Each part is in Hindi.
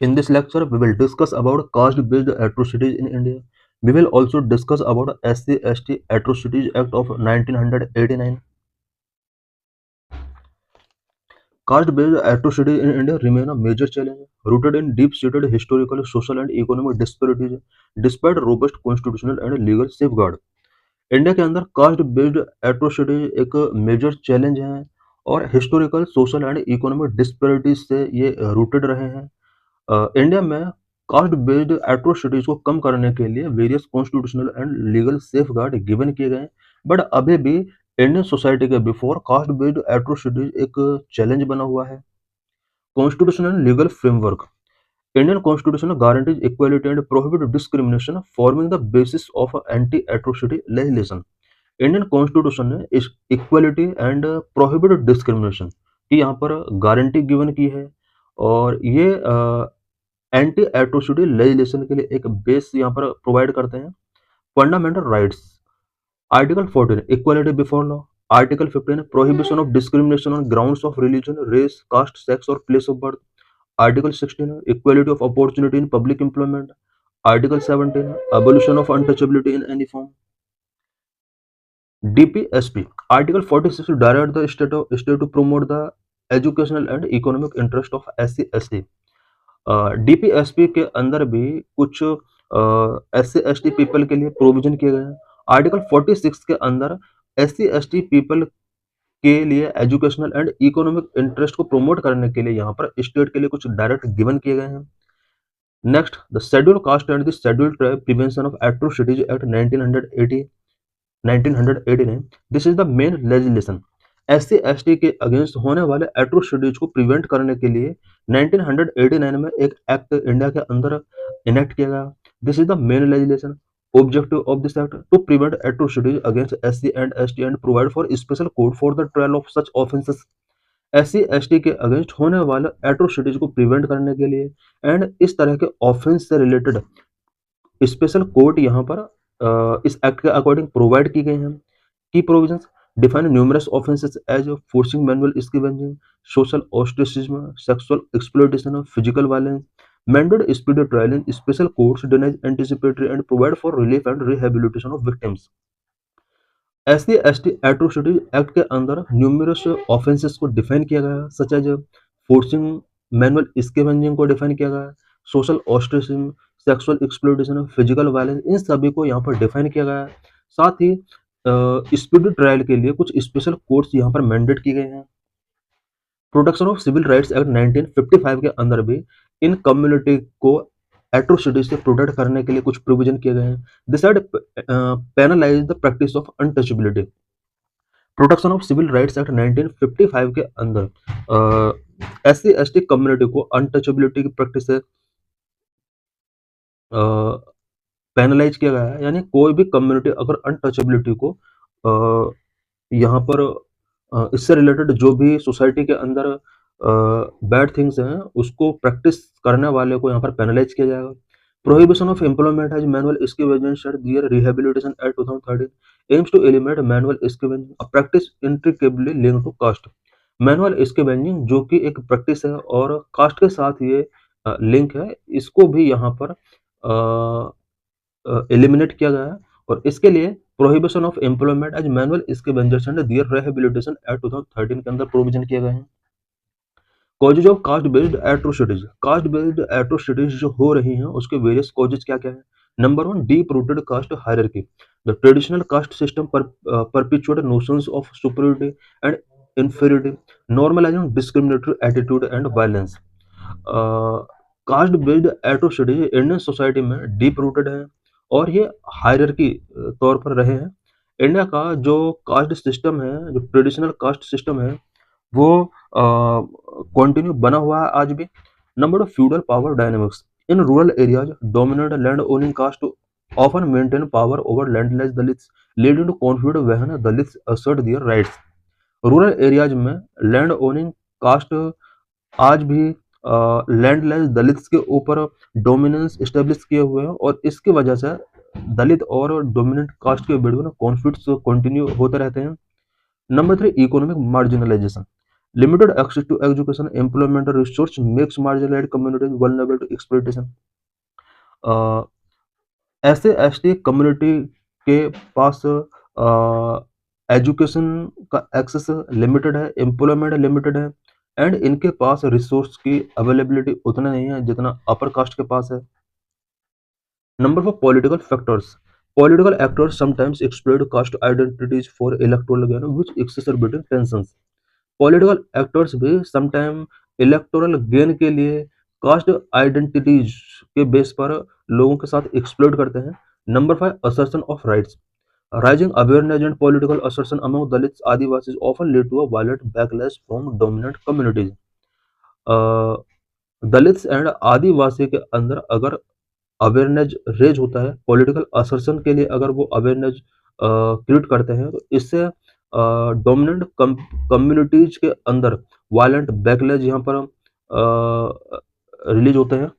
In this lecture, we will discuss about caste-based atrocities in India. We will also discuss about SC/ST Atrocities Act of 1989. Caste-based atrocities in India remain a major challenge, rooted in deep-seated historical, social, and economic disparities, despite robust constitutional and legal safeguard. India के अंदर कास्ट बेस्ड एट्रोसिटी एक मेजर चैलेंज है और historical, social and economic disparities से ये रूटेड रहे हैं। इंडिया में कास्ट बेस्ड एट्रोसिटीज को कम करने के लिए various constitutional and legal safeguard given किए गए हैं, बट अभी भी इंडियन सोसाइटी के बिफोर कास्ट बेस्ड एट्रोसिटीज एक चैलेंज बना हुआ है। Constitutional legal framework Indian constitution guarantees equality and prohibit discrimination forming the basis of anti atrocity legislation. Indian constitution ने इस इक्वालिटी एंड प्रोहिबिट डिस्क्रिमिनेशन की यहाँ पर गारंटी गिवन की है और ये एंटी एट्रोसिटी लेजिस्लेशन के लिए एक बेस यहाँ पर प्रोवाइड करते हैं। Fundamental rights article 14 equality before law, article 15 prohibition of discrimination on grounds of religion, race, caste, sex और place of birth, article 16 equality of opportunity in public employment, article 17 abolition of untouchability in any form. DPSP Article 46 direct the state to promote the educational and economic interest of SC/ST. DPSP के अंदर भी कुछ SC/ST पीपल के लिए प्रोविजन किए गए हैं। आर्टिकल 46 के अंदर SC/ST पीपल के लिए एजुकेशनल एंड इकोनॉमिक इंटरेस्ट को प्रमोट करने के लिए यहाँ पर स्टेट के लिए कुछ डायरेक्ट गिवन किए गए हैं। Next, the schedule caste and the schedule tribe prevention of atrocities act 1989। This is the main legislation. SC/ST के अगेंस्ट होने वाले एट्रोसिटीज को प्रिवेंट करने के लिए 1989 में एक एक्ट इंडिया के अंदर इनेक्ट किया गया। This is the main legislation. Objective of this act to prevent atrocities against SC and ST and provide for special code for the trial of such offences। SC/ST के अगेंस्ट होने वाले एट्रोसिटीज को प्रिवेंट करने के लिए एंड इस तरह के ऑफेंस से रिलेटेड स्पेशल कोर्ट यहाँ पर इस एक्ट के अकॉर्डिंग प्रोवाइड की गई हैं। की provisions define numerous offences as forcing manual scavenging, social ostracism, sexual exploitation, physical violence, mandated speedy trial in special courts, denies anticipatory and provide for relief and rehabilitation of victims. SC/ST atrocities act के अंदर न्यूमरस ऑफेंसेस को डिफाइन किया गया है, such as forcing manual scavenging को डिफाइन किया गया है, social ostracism, sexual exploitation, physical violence, इन सभी को यहाँ पर डिफाइन किया गया है। साथ ही स्पीडी ट्रायल के लिए कुछ स्पेशल कोर्ट्स यहाँ पर मैंडेट किए गए हैं। Protection of civil rights act 1955 के अंदर भी इन कम्युनिटी को एट्रोसिटीज से प्रोटेक्ट करने के लिए कुछ प्रोविजन किए गए हैं। This had penalise the practice of untouchability. Protection of civil rights act 1955 के अंदर SC/ST कम्युनिटी को अनटचेबिलिटी की प्रैक्टिस से पेनलाइज किया गया है, यानी कोई भी कम्युनिटी अगर अनटचेबिलिटी को यहाँ पर इससे रिलेटेड जो भी सोसाइटी के अंदर बैड थिंग्स हैं उसको प्रैक्टिस करने वाले को यहाँ पर पेनलाइज किया जाएगा। Prohibition of employment as manual scavenging and their rehabilitation act 2013 aims to eliminate manual scavenging, a practice intricately linked to caste. Manual scavenging जो कि एक प्रैक्टिस है और कास्ट के साथ ये लिंक है, इसको भी यहाँ पर एलिमिनेट किया गया है और इसके लिए prohibition of employment as manual scavengers and their rehabilitation act 2013 के अंदर प्रोविजन किए गए हैं। Causes of caste based atrocities, caste based atrocities जो हो रही हैं उसके वेरियस कॉजेज क्या क्या है। Number 1, deep rooted caste hierarchy. The traditional caste system perpetuate notions of superiority and inferiority, normalizing discriminatory attitude and violence। Cast based atrocities Indian society में डीप रूटेड है और ये हायरार्की तौर पर रहे हैं। इंडिया का जो कास्ट सिस्टम है, जो ट्रेडिशनल कास्ट सिस्टम है, वो कंटिन्यू बना हुआ है आज भी। Number 2, feudal power dynamics. In rural areas dominate land owning caste often maintain power over landless Dalits, leading to conflict when Dalits assert their rights. Rural areas में लैंड ओनिंग कास्ट आज भी लैंडलेस दलित्स के ऊपर डोमिनेंस एस्टेब्लिश किए हुए हैं और इसकी वजह से दलित और डोमिनेंट कास्ट के बीच में कॉन्फ्लिक्ट्स कंटिन्यू होते रहते हैं। Number 3, economic marginalisation. Limited access to education, employment और resource makes marginalised communities vulnerable to exploitation. ऐसे एसटी कम्युनिटी के पास एजुकेशन का एक्सेस लिमिटेड है, एम्प्लॉयमेंट लिमिटेड है, एंड इनके पास रिसोर्स की अवेलेबिलिटी उतना नहीं है जितना अपर कास्ट के पास है। Number four political factors, political actors sometimes exploit caste identities for electoral gain which exacerbating tensions। Political actors भी समटाइम इलेक्टोरल गेन के लिए कास्ट आइडेंटिटीज के बेस पर लोगों के साथ एक्सप्लोइट करते हैं। Number 5, assertion of rights, rising awareness and political assertion among Dalits Adivasis often lead to a violent backlash from dominant communities. Dalits and Adivasi के अंदर अगर अवेयरनेस रेज होता है, पॉलिटिकल असर्शन के लिए अगर वो अवेयरनेस क्रिएट करते हैं, तो इससे डोमिनेंट कम्युनिटीज के अंदर वायलेंट बैकलैश यहाँ पर रिलीज होते हैं।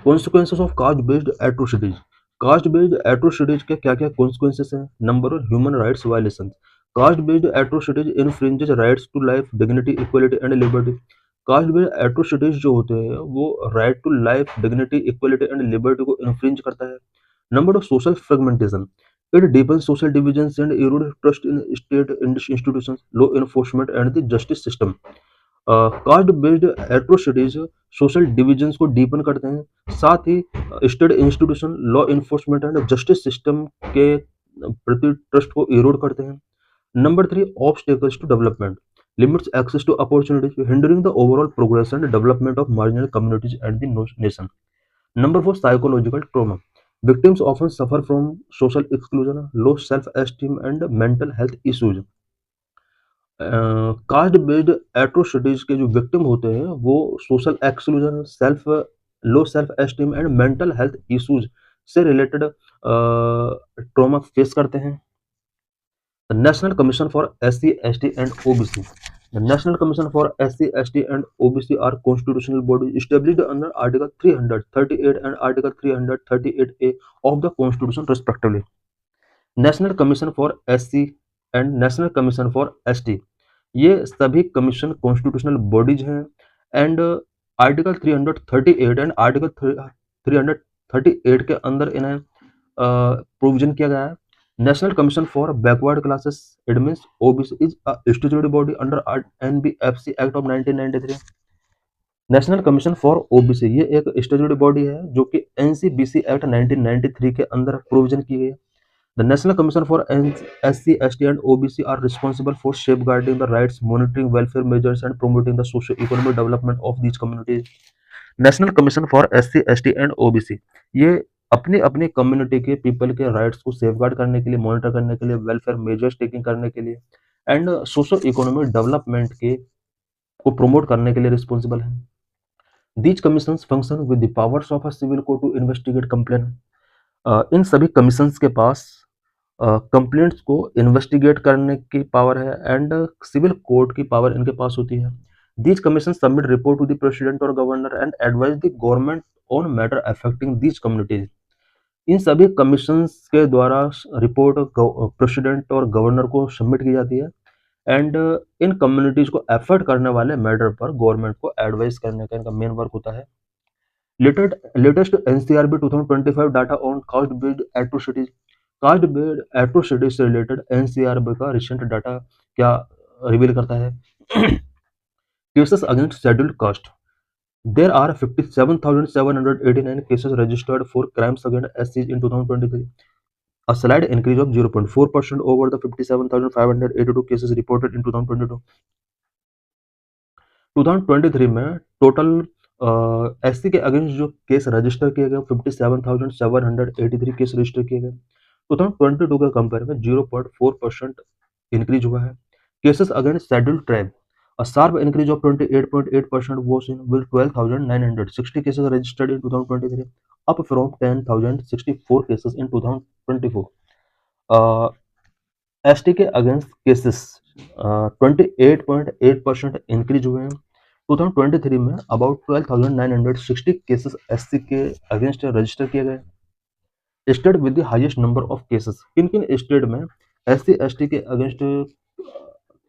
Consequences of caste based atrocities, caste based atrocities के क्या क्या कॉन्सिक्वेंसेस हैं। Number 1, human rights violation, caste based atrocities infringes rights to life, dignity, equality and liberty. Caste based atrocities जो होते हैं वो right to life, dignity, equality and liberty को इन्फ्रिंज करता है। Number 2, social fragmentation, it deepens social divisions and erode trust in state institutions, law enforcement and the justice system। Caste based atrocities social divisions को डीपन करते हैं, साथ ही state institution, law enforcement and justice system के प्रति ट्रस्ट को इरोड करते हैं। Number 3, obstacles to development, limits access to opportunities, hindering the overall progress and development of marginal communities and the nation. Number 4, psychological trauma, victims often suffer from social exclusion, low self-esteem and mental health issues। Caste based atrocities के जो विक्टिम होते हैं वो social exclusion, low self esteem and mental health issues से रिलेटेड ट्रॉमा फेस करते हैं। The national commission for SC, ST and OBC, the national commission for SC, ST and OBC are constitutional body established under article 338 and article 338A of the Constitution respectively। National commission for SC and national commission for ST, ये सभी कमीशन कॉन्स्टिट्यूशनल बॉडीज हैं, एंड आर्टिकल 338 एंड आर्टिकल 338 के अंदर इन्हें प्रोविजन किया गया है। National commission for backward classes, it means OBC, is a statutory body under NBFC act of 1993। National commission for OBC ये एक स्टैट्यूटरी बॉडी है जो कि एनसीबीसी एक्ट 1993 के अंदर प्रोविजन की गई है। The National Commission for SC, ST and OBC are responsible for safeguarding the rights, monitoring welfare measures and promoting the socio-economic development of these communities। National Commission for SC, ST and OBC ये अपने अपने कम्युनिटी के पीपल के राइट्स को सेफगार्ड करने के लिए, मॉनिटर करने के लिए, वेलफेयर मेजर्स टेकिंग करने के लिए एंड सोशो इकोनॉमिक डेवलपमेंट के को प्रमोट करने के लिए रिस्पॉन्सिबल है। These commissions function with the powers of a civil court to investigate complaint. इन सभी कमीशंस के पास कंप्लेंट्स को इन्वेस्टिगेट करने की पावर है एंड सिविल कोर्ट की पावर इनके पास होती है। These commission submit report to the president और governor and advise the government on matter affecting these communities. इन सभी कमीशंस के द्वारा रिपोर्ट प्रेसिडेंट और गवर्नर को सबमिट की जाती है एंड इन कम्युनिटीज को अफेक्ट करने वाले मैटर पर गवर्नमेंट को एडवाइस करने का इनका मेन वर्क होता है। Latest NCRB 2025 data on caste based atrocities, caste based atrocities से रिलेटेड एनसीआरबी का रिसेंट डाटा क्या रिवील करता है। Cases against scheduled caste, there are 57,789 cases registered for crimes against SCs in 2023, a slight increase of 0.4% over the 57,582 cases reported in 2022। 2023 में टोटल एससी के अगेंस्ट जो केस रजिस्टर किए गए 57,783 केस रजिस्टर किए गए। 2022 के कंपेयर में 0.4% इंक्रीज हुआ है। Cases against scheduled tribe, a sharp increase of 28.8% was in with 12,960 cases registered in 2023, up from 10,064 cases in 2024। ST के अगेंस्ट केसेस 28.8% इंक्रीज हुए हैं। 2023 में अबाउट 12,960 केसेस एससी के अगेंस्ट रजिस्टर किए गए। State with the highest number of cases, किन किन स्टेट में एससी एसटी के अगेंस्ट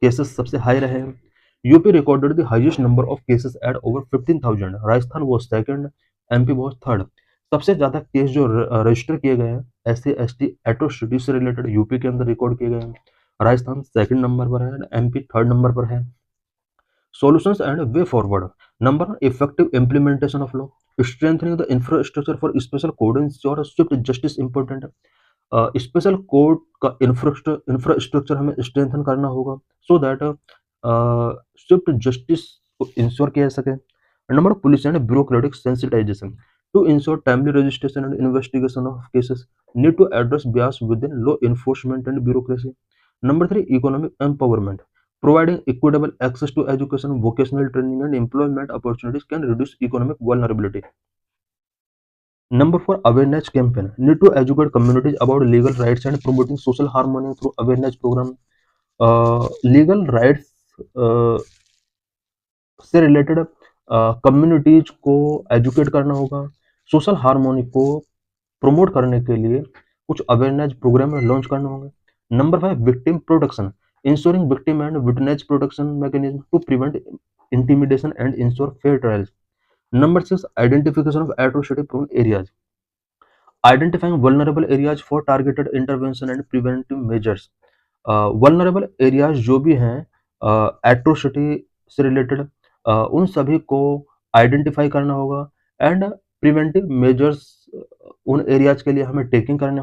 केसेस सबसे हाई रहे हैं। UP recorded the highest number of cases at over 15,000, Rajasthan was second, MP was third. सबसे ज्यादा केस जो रजिस्टर किए गए हैं एससी एसटी एट्रोसिटी से रिलेटेड यूपी के अंदर रिकॉर्ड किए गए हैं। राजस्थान सेकंड नंबर पर है, एमपी थर्ड नंबर पर है। Solutions and way forward. Number one, effective implementation of law. Strengthening the infrastructure for special court ensure swift justice important है। स्पेशल कोर्ट का इंफ्रास्ट्रक्चर हमें स्ट्रेंथन करना होगा सो दैट स्विफ्ट जस्टिस को इंश्योर किया जा सके। Number police and bureaucratic sensitisation to ensure timely registration and investigation of cases need to address bias within law enforcement and bureaucracy. Number three, economic empowerment. Providing equitable access to education, vocational training, and employment opportunities can reduce economic vulnerability. Number four, awareness campaign. Need to educate communities about legal rights and promoting social harmony through awareness program. Legal rights uh, से रिलेटेड कम्युनिटीज को एजुकेट करना होगा। सोशल हार्मोनी को प्रमोट करने के लिए कुछ अवेयरनेस प्रोग्राम लॉन्च करने होंगे। Number five, victim protection, ensuring victim and witness protection mechanism to prevent intimidation and ensure fair trials. Number six, identification of atrocity prone areas, identifying vulnerable areas for targeted intervention and preventive measures. vulnerable areas जो भी हैं एट्रोसिटी से रिलेटेड उन सभी को आइडेंटिफाई करना होगा एंड प्रिवेंटिव मेजर्स उन एरियाज के लिए हमें टेकिंग करने